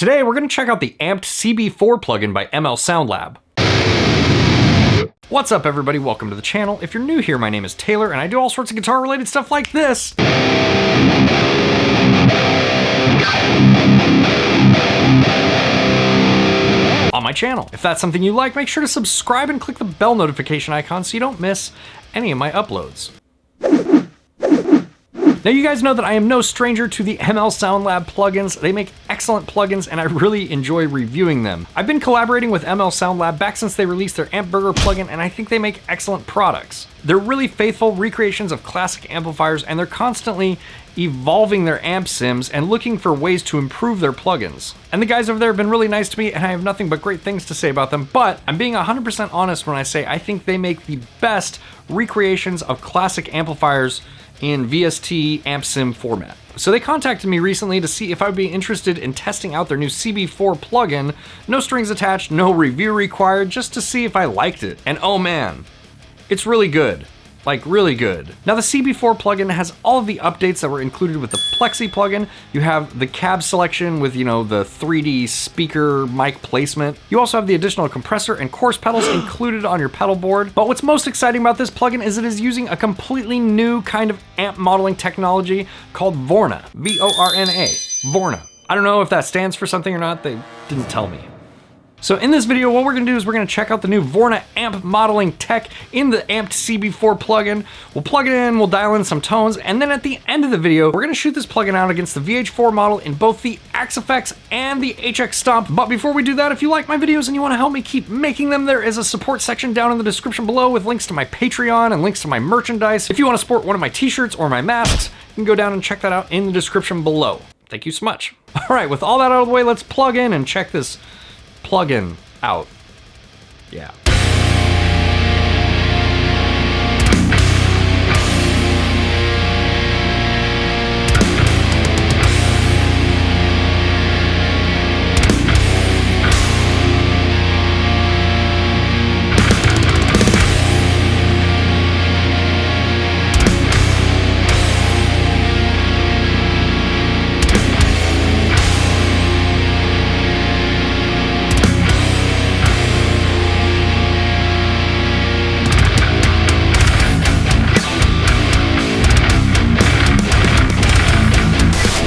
Today we're going to check out the 𝗵𝗲𝗀𝗏 CB4 plugin by ML Sound Lab. What's up everybody, welcome to the channel. If you're new here, my name is Taylor and I do all sorts of guitar related stuff like this on my channel. If that's something you like, make sure to subscribe and click the bell notification icon so you don't miss any of my uploads. Now you guys know that I am no stranger to the ML Sound Lab plugins. They make excellent plugins and I really enjoy reviewing them. I've been collaborating with ML Sound Lab back since they released their 𝗵𝗲𝗀𝗀𝗏 plugin, and I think they make excellent products. They're really faithful recreations of classic amplifiers, and they're constantly evolving their amp sims and looking for ways to improve their plugins. And the guys over there have been really nice to me and I have nothing but great things to say about them, but I'm being 100% honest when I say I think they make the best recreations of classic amplifiers in VST amp sim format. So they contacted me recently to see if I'd be interested in testing out their new CB4 plugin. No strings attached, no review required, just to see if I liked it. And oh man, it's really good. Like really good. Now the CB4 plugin has all of the updates that were included with the Plexi plugin. You have the cab selection with, you know, the 3D speaker mic placement. You also have the additional compressor and chorus pedals included on your pedal board. But what's most exciting about this plugin is it is using a completely new kind of amp modeling technology called VORNA. V-O-R-N-A. VORNA. I don't know if that stands for something or not, they didn't tell me. So in this video, what we're gonna do is we're gonna check out the new VORNA amp modeling tech in the 𝗵𝗲𝗀𝗏 plugin. We'll plug it in, we'll dial in some tones, and then at the end of the video, we're gonna shoot this plugin out against the VH4 model in both the Axe-Fx and the HX Stomp. But before we do that, if you like my videos and you wanna help me keep making them, there is a support section down in the description below with links to my Patreon and links to my merchandise. If you wanna support one of my t-shirts or my masks, you can go down and check that out in the description below. Thank you so much. All right, with all that out of the way, let's plug in and check this plugin out. Yeah.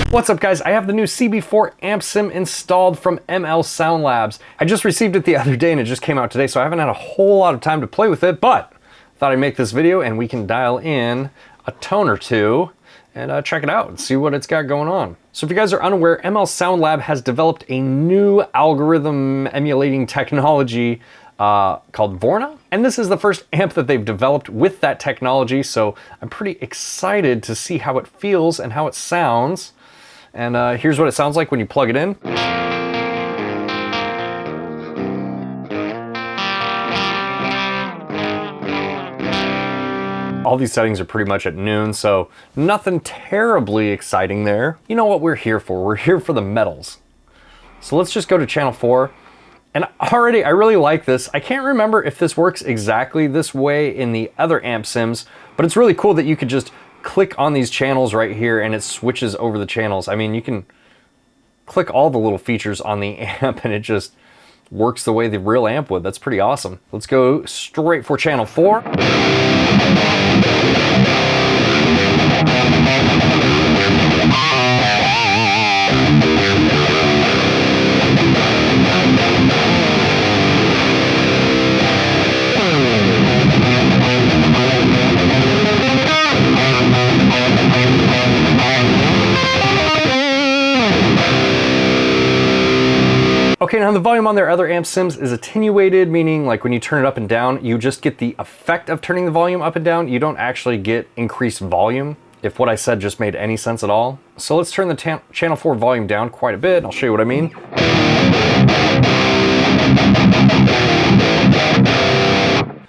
What's up guys, I have the new CB4 amp sim installed from ML Sound Labs. I just received it the other day and it just came out today, so I haven't had a whole lot of time to play with it, but I thought I'd make this video and we can dial in a tone or two and check it out and see what it's got going on. So if you guys are unaware, ML Sound Lab has developed a new algorithm emulating technology called VORNA. And this is the first amp that they've developed with that technology, so I'm pretty excited to see how it feels and how it sounds. And here's what it sounds like when you plug it in. All these settings are pretty much at noon, so nothing terribly exciting there. You know what we're here for? We're here for the metals. So let's just go to channel 4. And already, I really like this. I can't remember if this works exactly this way in the other amp sims, but it's really cool that you could just click on these channels right here and it switches over the channels. I mean, you can click all the little features on the amp and it just works the way the real amp would. That's pretty awesome. Let's go straight for channel 4. Okay, now the volume on their other amp sims is attenuated, meaning like when you turn it up and down, you just get the effect of turning the volume up and down. You don't actually get increased volume, if what I said just made any sense at all. So let's turn the channel 4 volume down quite a bit. I'll show you what I mean.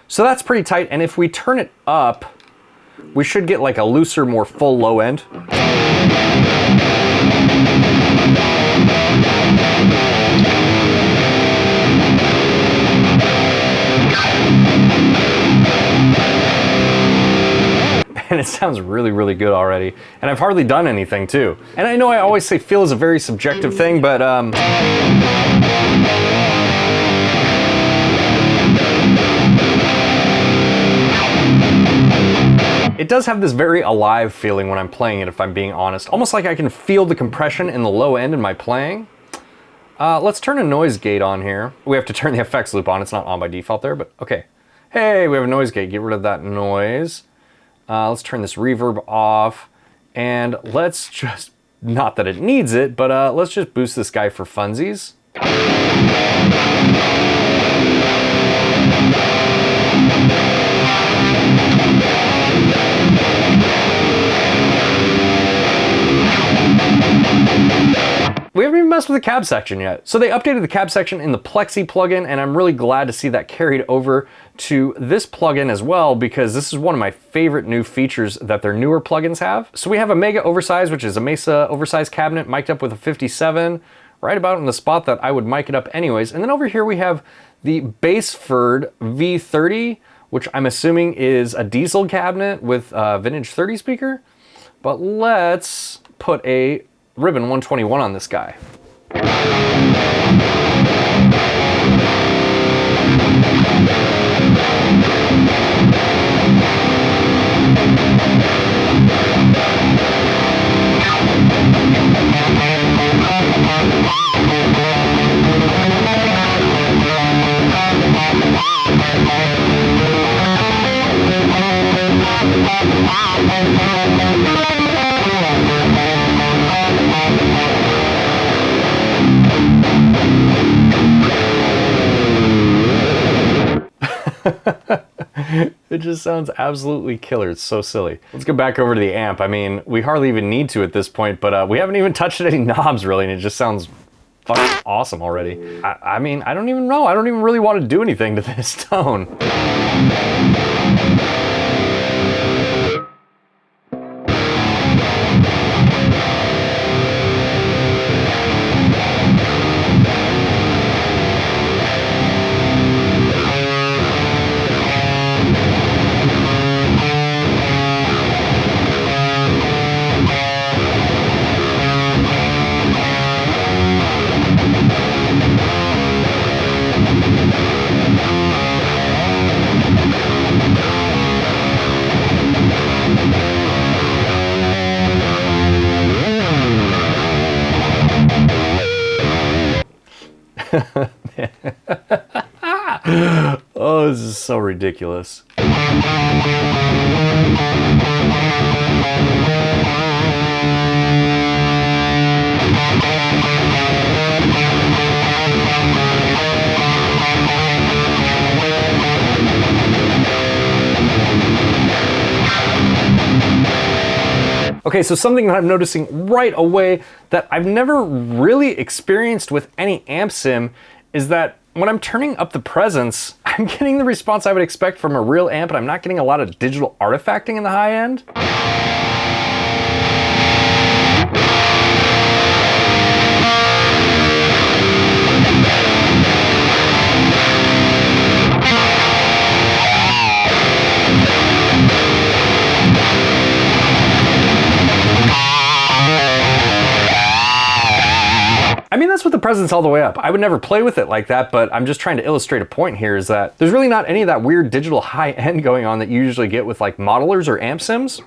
So that's pretty tight, and if we turn it up, we should get like a looser, more full low end. and it sounds really, really good already. And I've hardly done anything too. And I know I always say feel is a very subjective thing, but it does have this very alive feeling when I'm playing it, if I'm being honest. Almost like I can feel the compression in the low end in my playing. Let's turn a noise gate on here. We have to turn the effects loop on. It's not on by default there, but okay. Hey, we have a noise gate. Get rid of that noise. Let's turn this reverb off. And let's just, not that it needs it, but let's just boost this guy for funsies. We haven't even messed with the cab section yet. So they updated the cab section in the 𝗶𝗀𝗄𝗃 plugin, and I'm really glad to see that carried over to this plugin as well, because this is one of my favorite new features that their newer plugins have. So we have a Mega Oversize, which is a Mesa oversized cabinet mic'd up with a 57, right about in the spot that I would mic it up anyways. And then over here we have the 𝗵𝗲𝗿𝗀𝗃 V30, which I'm assuming is a Diezel cabinet with a vintage 30 speaker. But let's put a Ribbon 121 on this guy. It just sounds absolutely killer. It's so silly. Let's go back over to the amp. I mean, we hardly even need to at this point, but we haven't even touched any knobs really, and it just sounds fucking awesome already. I mean, I don't even know. I don't even really want to do anything to this tone. Oh, this is so ridiculous. Okay, so something that I'm noticing right away that I've never really experienced with any amp sim is that when I'm turning up the presence, I'm getting the response I would expect from a real amp, and I'm not getting a lot of digital artifacting in the high end. I mean, that's with the presence all the way up. I would never play with it like that, but I'm just trying to illustrate a point here is that there's really not any of that weird digital high end going on that you usually get with like modelers or amp sims.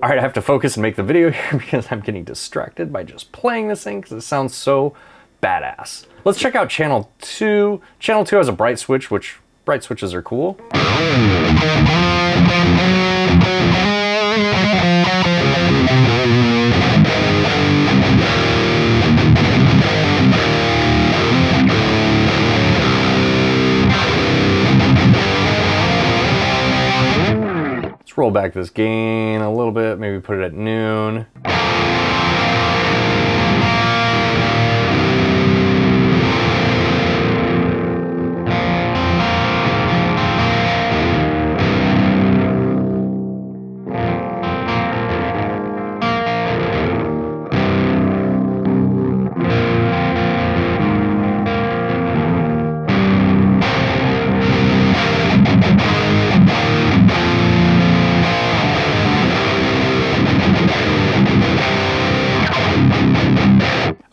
All right, I have to focus and make the video here because I'm getting distracted by just playing this thing because it sounds so badass. Let's check out channel 2. Channel 2 has a bright switch, which bright switches are cool. Let's roll back this gain a little bit, maybe put it at noon.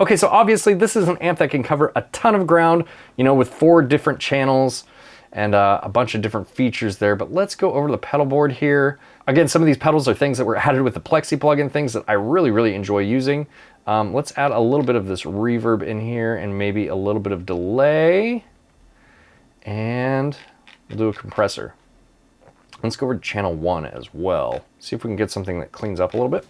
Okay, so obviously this is an amp that can cover a ton of ground, you know, with 4 different channels and a bunch of different features there, but let's go over to the pedal board here. Again, some of these pedals are things that were added with the Plexi plugin, things that I really enjoy using. Let's add a little bit of this reverb in here and maybe a little bit of delay. And we'll do a compressor. Let's go over to channel 1 as well. See if we can get something that cleans up a little bit.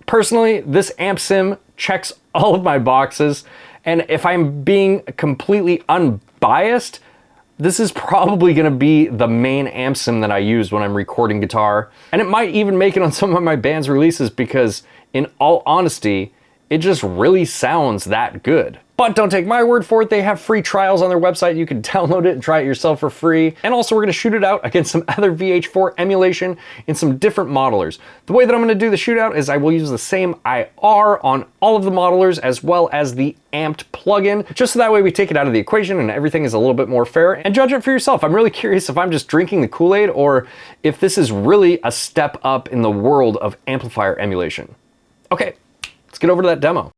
Personally, this amp sim checks all of my boxes, and if I'm being completely unbiased, this is probably gonna be the main amp sim that I use when I'm recording guitar, and it might even make it on some of my band's releases because, in all honesty, it just really sounds that good. But don't take my word for it, they have free trials on their website. You can download it and try it yourself for free. And also we're gonna shoot it out against some other VH4 emulation in some different modelers. The way that I'm gonna do the shootout is I will use the same IR on all of the modelers as well as the amped plugin, just so that way we take it out of the equation and everything is a little bit more fair, and judge it for yourself. I'm really curious if I'm just drinking the Kool-Aid or if this is really a step up in the world of amplifier emulation. Okay, let's get over to that demo.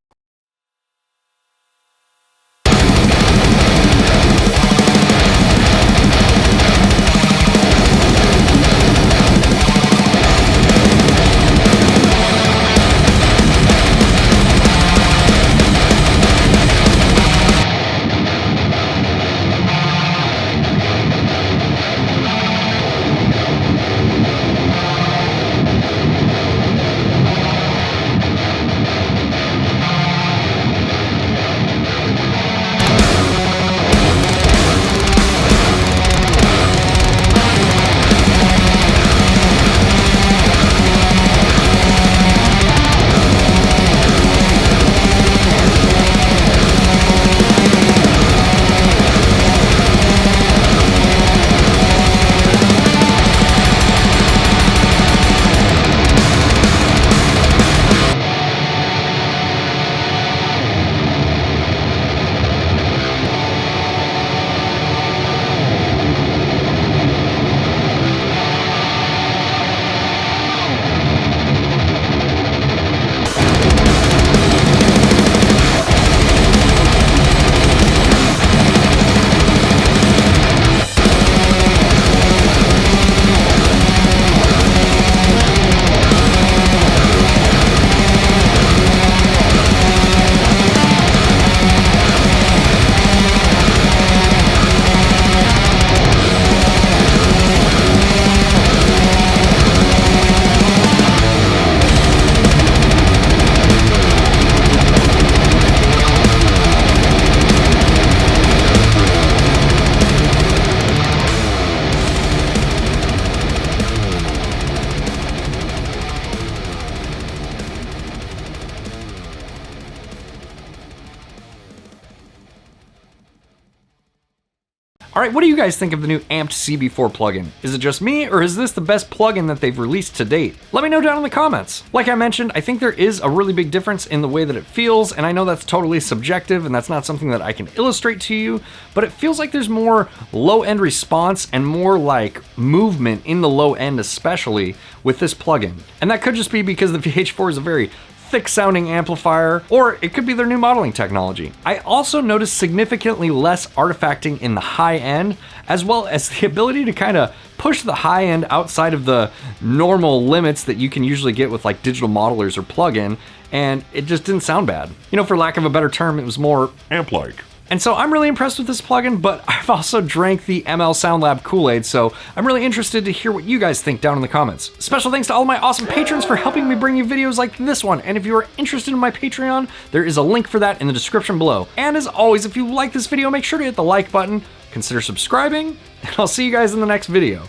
All right, what do you guys think of the new amped CB4 plugin? Is it just me, or is this the best plugin that they've released to date? Let me know down in the comments. Like I mentioned, I think there is a really big difference in the way that it feels, and I know that's totally subjective, and that's not something that I can illustrate to you, but it feels like there's more low-end response and more like movement in the low end especially with this plugin. And that could just be because the VH4 is a very thick sounding amplifier, or it could be their new modeling technology. I also noticed significantly less artifacting in the high end, as well as the ability to kind of push the high end outside of the normal limits that you can usually get with like digital modelers or plugin, and it just didn't sound bad. You know, for lack of a better term, it was more amp-like. And so I'm really impressed with this plugin, but I've also drank the ML Sound Lab Kool-Aid, so I'm really interested to hear what you guys think down in the comments. Special thanks to all my awesome patrons for helping me bring you videos like this one, and if you are interested in my Patreon, there is a link for that in the description below. And as always, if you like this video, make sure to hit the like button, consider subscribing, and I'll see you guys in the next video.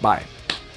Bye.